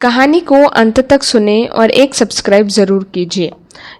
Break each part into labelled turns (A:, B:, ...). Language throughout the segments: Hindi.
A: कहानी को अंत तक सुने और एक सब्सक्राइब ज़रूर कीजिए।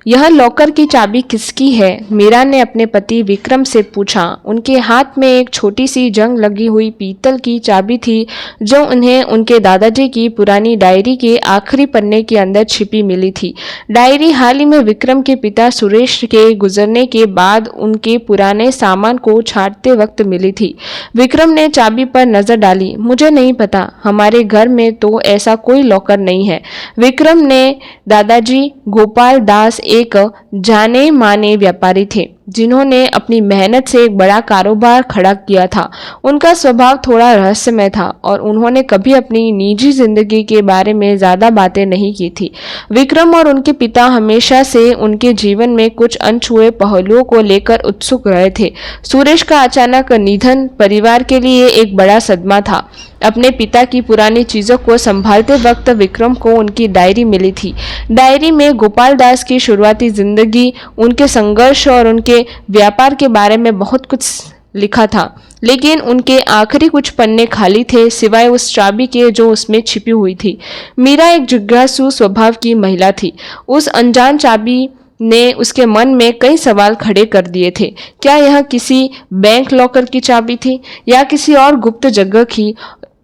A: यह लॉकर की चाबी किसकी है? मीरा ने अपने पति विक्रम से पूछा। उनके हाथ में एक छोटी सी जंग लगी हुई पीतल की चाबी थी जो उन्हें उनके दादाजी की पुरानी डायरी के आखिरी पन्ने के अंदर छिपी मिली थी। डायरी हाल ही में विक्रम के पिता सुरेश के गुजरने के बाद उनके पुराने सामान को छांटते वक्त मिली थी। विक्रम ने चाबी पर नजर डाली। मुझे नहीं पता, हमारे घर में तो ऐसा कोई लॉकर नहीं है। विक्रम ने दादाजी गोपाल दास एक जाने माने व्यापारी थे जिन्होंने अपनी मेहनत से एक बड़ा कारोबार खड़ा किया था। उनका स्वभाव थोड़ा रहस्यमय था और उन्होंने कभी अपनी निजी जिंदगी के बारे में ज्यादा बातें नहीं की थी। विक्रम और उनके पिता हमेशा से उनके जीवन में कुछ अनछुए पहलुओं को लेकर उत्सुक रहे थे। सुरेश का अचानक निधन परिवार के लिए एक बड़ा सदमा था। अपने पिता की पुरानी चीजों को संभालते वक्त विक्रम को उनकी डायरी मिली थी। डायरी में गोपाल दास की शुरुआती जिंदगी, उनके संघर्ष और उनके व्यापार के बारे में बहुत कुछ लिखा था, लेकिन उनके आखिरी कुछ पन्ने खाली थे सिवाय उस चाबी के जो उसमें छिपी हुई थी। मीरा एक जिज्ञासु स्वभाव की महिला थी। उस अनजान चाबी ने उसके मन में कई सवाल खड़े कर दिए थे। क्या यह किसी बैंक लॉकर की चाबी थी या किसी और गुप्त जगह की,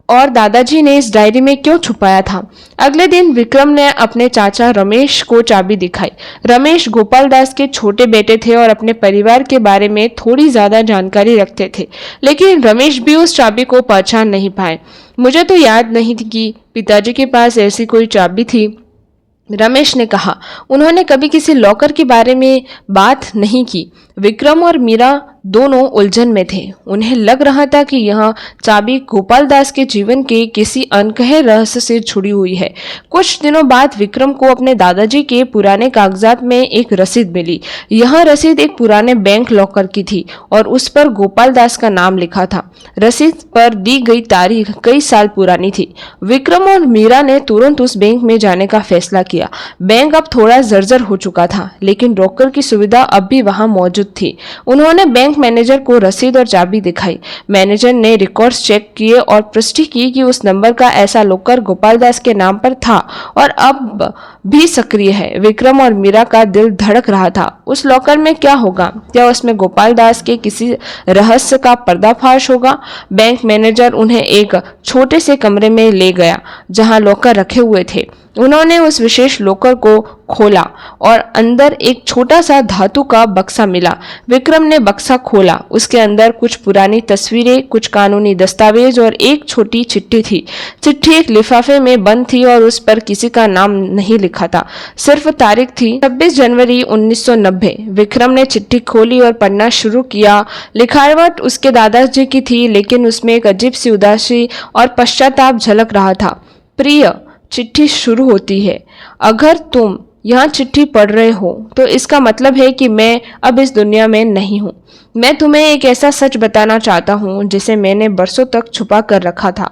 A: और दादाजी ने इस डायरी में क्यों छुपाया था? अगले दिन विक्रम ने अपने चाचा रमेश को चाबी दिखाई। रमेश गोपाल दास के छोटे बेटे थे और अपने परिवार के बारे में थोड़ी ज्यादा जानकारी रखते थे, लेकिन रमेश भी उस चाबी को पहचान नहीं पाए। मुझे तो याद नहीं थी कि पिताजी के पास ऐसी कोई चाबी थी, रमेश ने कहा। उन्होंने कभी किसी लॉकर के बारे में बात नहीं की। विक्रम और मीरा दोनों उलझन में थे। उन्हें लग रहा था कि यह चाबी गोपाल दास के जीवन के किसी अनकहे रहस्य से जुड़ी हुई है। कुछ दिनों बाद विक्रम को अपने दादाजी के पुराने कागजात में एक रसीद मिली। यह रसीद एक पुराने बैंक लॉकर की थी और उस पर गोपाल दास का नाम लिखा था। रसीद पर दी गई तारीख कई साल पुरानी थी। विक्रम और मीरा ने तुरंत उस बैंक में जाने का फैसला किया। बैंक अब थोड़ा जर्जर हो चुका था, लेकिन लॉकर की सुविधा अब भी वहां मौजूद थी। उन्होंने बैंक मैनेजर को रसीद और चाबी दिखाई। मैनेजर ने रिकॉर्ड्स चेक किए और पुष्टि की कि उस नंबर का ऐसा लॉकर गोपाल दास के नाम पर था और अब भी सक्रिय है। विक्रम और मीरा का दिल धड़क रहा था। उस लॉकर में क्या होगा? क्या उसमें गोपाल दास के किसी रहस्य का पर्दाफाश होगा? बैंक मैनेजर उन्हें एक छोटे से कमरे में ले गया जहां लॉकर रखे हुए थे। उन्होंने उस विशेष लॉकर को खोला और अंदर एक छोटा सा धातु का बक्सा मिला। विक्रम ने बक्सा खोला। उसके अंदर कुछ पुरानी तस्वीरें, कुछ कानूनी दस्तावेज और एक छोटी चिट्ठी थी। चिट्ठी एक लिफाफे में बंद थी और उस पर किसी का नाम नहीं लिखा था, सिर्फ तारीख थी 26 जनवरी 1990। विक्रम ने चिट्ठी खोली और पढ़ना शुरू किया। लिखावट उसके दादाजी की थी, लेकिन उसमें एक अजीब सी उदासी और पश्चाताप झलक रहा था। प्रिय, चिट्ठी शुरू होती है, अगर तुम यह चिट्ठी पढ़ रहे हो तो इसका मतलब है कि मैं अब इस दुनिया में नहीं हूँ। मैं तुम्हें एक ऐसा सच बताना चाहता हूँ जिसे मैंने बरसों तक छुपा कर रखा था।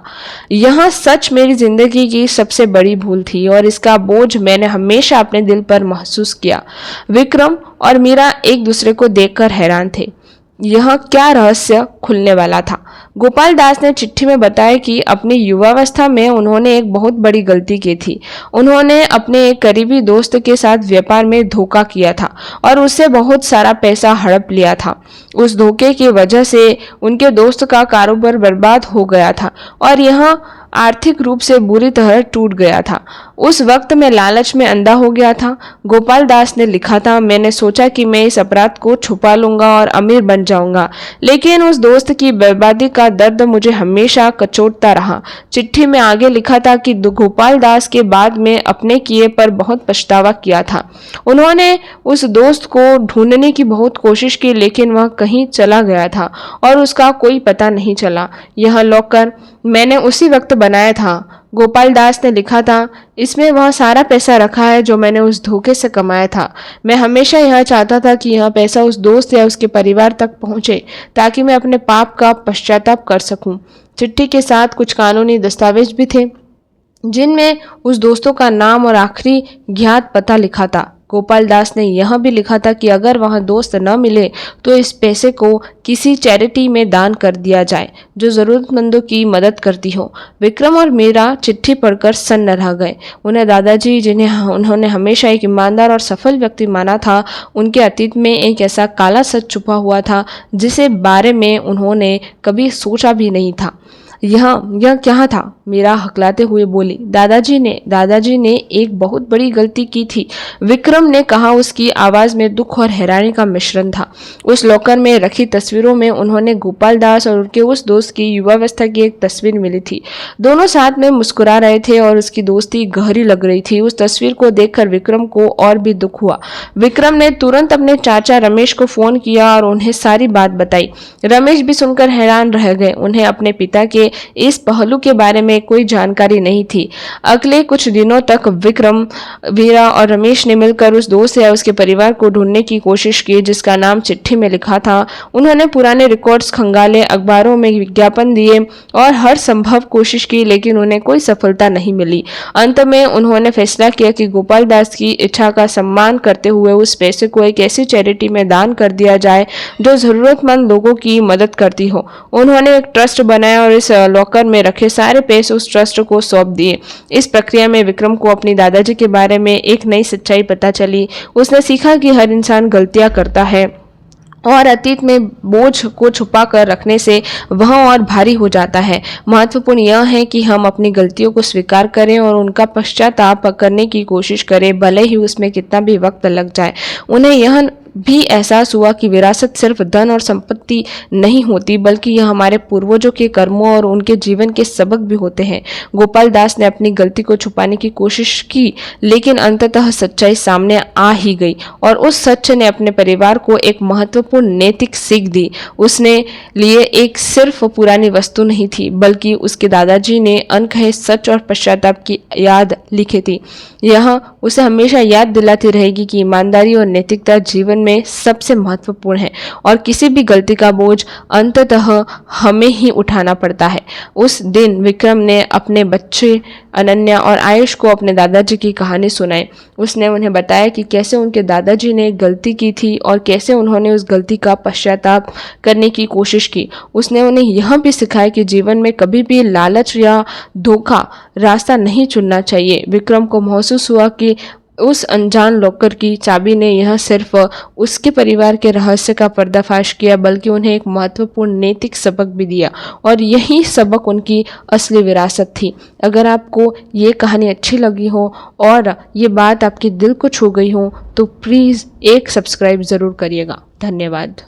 A: यह सच मेरी जिंदगी की सबसे बड़ी भूल थी और इसका बोझ मैंने हमेशा अपने दिल पर महसूस किया। विक्रम और मीरा एक दूसरे को देखकर हैरान थे। यह क्या रहस्य खुलने वाला था? गोपाल दास ने चिट्ठी में बताया कि अपनी युवावस्था में उन्होंने एक बहुत बड़ी गलती की थी। उन्होंने अपने एक करीबी दोस्त के साथ व्यापार में धोखा किया था और उससे बहुत सारा पैसा हड़प लिया था। उस धोखे की वजह से उनके दोस्त का कारोबार बर्बाद हो गया था और यह आर्थिक रूप से बुरी तरह टूट गया था। उस वक्त मैं लालच में अंधा हो गया था। गोपाल दास ने लिखा था, मैंने सोचा कि मैं इस अपराध को छुपा लूंगा और अमीर बन जाऊंगा, लेकिन उस दोस्त की बर्बादी का दर्द मुझे हमेशा कचोटता रहा। चिट्ठी में आगे लिखा था कि गोपाल दास के बाद में अपने किए पर बहुत पछतावा किया था। उन्होंने उस दोस्त को ढूंढने की बहुत कोशिश की, लेकिन वह कहीं चला गया था और उसका कोई पता नहीं चला। यह लॉकर मैंने उसी वक्त बनाया था। गोपाल दास ने लिखा था, इसमें वह सारा पैसा रखा है जो मैंने उस धोखे से कमाया था। मैं हमेशा यह चाहता था कि यह पैसा उस दोस्त या उसके परिवार तक पहुंचे ताकि मैं अपने पाप का पश्चाताप कर सकूं। चिट्ठी के साथ कुछ कानूनी दस्तावेज भी थे जिनमें उस दोस्तों का नाम और आखिरी ज्ञात पता लिखा था। गोपाल दास ने यह भी लिखा था कि अगर वहाँ दोस्त न मिले तो इस पैसे को किसी चैरिटी में दान कर दिया जाए जो ज़रूरतमंदों की मदद करती हो। विक्रम और मीरा चिट्ठी पढ़कर सन्न रह गए। उन्हें दादाजी, जिन्हें उन्होंने हमेशा एक ईमानदार और सफल व्यक्ति माना था, उनके अतीत में एक ऐसा काला सच छुपा हुआ था जिसे बारे में उन्होंने कभी सोचा भी नहीं था। यह क्या था? मीरा हकलाते हुए बोली। दादाजी ने एक बहुत बड़ी गलती की थी, विक्रम ने कहा। उसकी आवाज में दुख और हैरानी का मिश्रण था। उस लॉकर में रखी तस्वीरों में उन्होंने गोपाल दास और उनके उस दोस्त की युवावस्था की एक तस्वीर मिली थी। दोनों साथ में मुस्कुरा रहे थे और उसकी दोस्ती गहरी लग रही थी। उस तस्वीर को देखकर विक्रम को और भी दुख हुआ। विक्रम ने तुरंत अपने चाचा रमेश को फोन किया और उन्हें सारी बात बताई। रमेश भी सुनकर हैरान रह गए। उन्हें अपने पिता के इस पहलू के बारे में कोई जानकारी नहीं थी। अगले कुछ दिनों तक विक्रम, वीरा और रमेश ने मिलकर उस दोस्त या उसके परिवार को ढूंढने की कोशिश की जिसका नाम चिट्ठी में लिखा था। उन्होंने पुराने रिकॉर्ड्स खंगाले, अखबारों में विज्ञापन दिए और हर संभव कोशिश की, लेकिन उन्हें कोई सफलता नहीं मिली। अंत में उन्होंने फैसला किया कि गोपाल दास की इच्छा का सम्मान करते हुए उस पैसे को एक ऐसी चैरिटी में दान कर दिया जाए जो जरूरतमंद लोगों की मदद करती हो। उन्होंने एक ट्रस्ट बनाया और इस लॉकर में रखे सारे पैसे उस ट्रस्ट को सौंप दिए। इस प्रक्रिया में विक्रम को अपनी दादाजी के बारे में एक नई सच्चाई पता चली। उसने सीखा कि हर इंसान गलतियां करता है और अतीत में बोझ को छुपा कर रखने से वह और भारी हो जाता है। महत्वपूर्ण यह है कि हम अपनी गलतियों को स्वीकार करें और उनका पश्चाताप करने की कोशिश करें, भले ही उसमें कितना भी वक्त लग जाए। उन्हें यह भी एहसास हुआ कि विरासत सिर्फ धन और संपत्ति नहीं होती, बल्कि यह हमारे पूर्वजों के कर्मों और उनके जीवन के सबक भी होते हैं। गोपाल दास ने अपनी गलती को छुपाने की कोशिश की, लेकिन अंततः सच्चाई सामने आ ही गई और उस सच ने अपने परिवार को एक महत्वपूर्ण नैतिक सीख दी। उसने लिए एक सिर्फ पुरानी वस्तु नहीं थी, बल्कि उसके दादाजी ने अनकहे सच और पश्चाताप की याद लिखी थी। यह उसे हमेशा याद दिलाती रहेगी कि ईमानदारी और नैतिकता जीवन में सबसे महत्वपूर्ण है और किसी भी गलती का बोझ अंततः हमें ही उठाना पड़ता है। उस दिन विक्रम ने अपने बच्चे अनन्या और आयुष को अपने दादाजी की कहानी सुनाई। उसने उन्हें बताया कि कैसे उनके दादाजी ने गलती की थी और कैसे उन्होंने उस गलती का पश्चाताप करने की कोशिश की। उसने उन्हें यह भी सिखाया कि जीवन में कभी भी लालच या धोखा रास्ता नहीं चुनना चाहिए। विक्रम को महसूस हुआ कि उस अनजान लॉकर की चाबी ने यह सिर्फ उसके परिवार के रहस्य का पर्दाफाश किया, बल्कि उन्हें एक महत्वपूर्ण नैतिक सबक भी दिया और यही सबक उनकी असली विरासत थी। अगर आपको ये कहानी अच्छी लगी हो और ये बात आपके दिल को छू गई हो तो प्लीज़ एक सब्सक्राइब ज़रूर करिएगा। धन्यवाद।